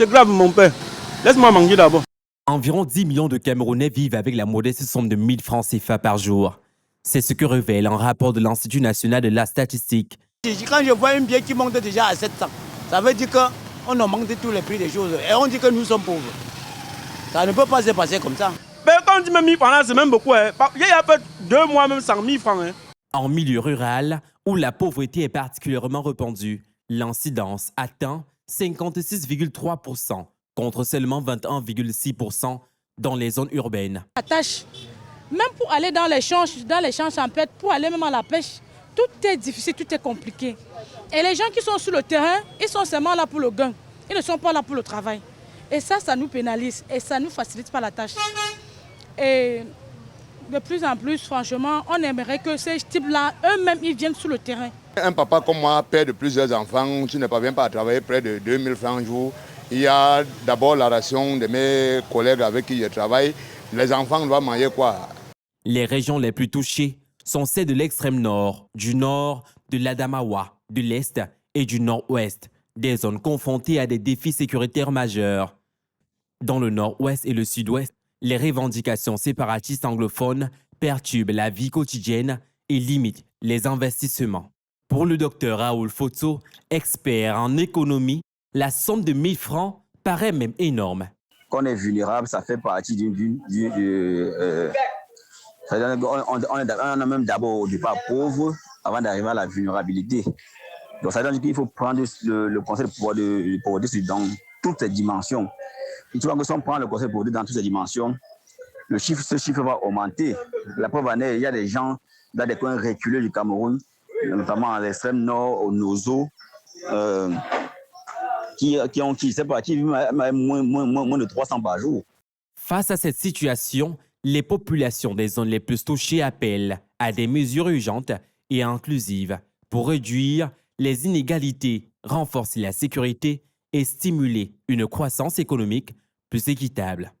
C'est grave, mon père. Laisse-moi manger d'abord. Environ 10 millions de Camerounais vivent avec la modeste somme de 1000 francs CFA par jour. C'est ce que révèle un rapport de l'Institut national de la statistique. Quand je vois un bien qui monte déjà à 700, ça veut dire qu'on augmente tous les prix des choses et on dit que nous sommes pauvres. Ça ne peut pas se passer comme ça. Mais quand on dit même 1000 francs là, c'est même beaucoup. Hein. Il y a peut-être 2 mois, même 100 000 francs. Hein. En milieu rural, où la pauvreté est particulièrement répandue, l'incidence atteint 56,3% contre seulement 21,6% dans les zones urbaines. La tâche, même pour aller dans les champs champêtres, pour aller même à la pêche, tout est difficile, tout est compliqué. Et les gens qui sont sur le terrain, ils sont seulement là pour le gain. Ils ne sont pas là pour le travail. Et ça nous pénalise et ça ne nous facilite pas la tâche. Et de plus en plus, franchement, on aimerait que ces types-là, eux-mêmes, ils viennent sur le terrain. Un papa comme moi, père de plusieurs enfants, tu ne parviens pas à travailler près de 2000 francs par jour. Il y a d'abord la ration de mes collègues avec qui je travaille. Les enfants doivent manger quoi? Les régions les plus touchées sont celles de l'extrême nord, du nord, de l'Adamawa, de l'est et du nord-ouest, des zones confrontées à des défis sécuritaires majeurs. Dans le nord-ouest et le sud-ouest, les revendications séparatistes anglophones perturbent la vie quotidienne et limitent les investissements. Pour le docteur Raoul Foto, expert en économie, la somme de 1000 francs paraît même énorme. Quand on est vulnérable, ça fait partie on est même d'abord au départ pauvre avant d'arriver à la vulnérabilité. Donc ça veut dire qu'il faut prendre le concept de pauvreté dans toutes ses dimensions. Et tu vois que si on prend le concept de pauvreté dans toutes ses dimensions, ce chiffre va augmenter. La preuve en est, il y a des gens dans des coins reculés du Cameroun, notamment à l'extrême nord, au Nozo, qui vivent moins de 300 par jour. Face à cette situation, les populations des zones les plus touchées appellent à des mesures urgentes et inclusives pour réduire les inégalités, renforcer la sécurité et stimuler une croissance économique plus équitable.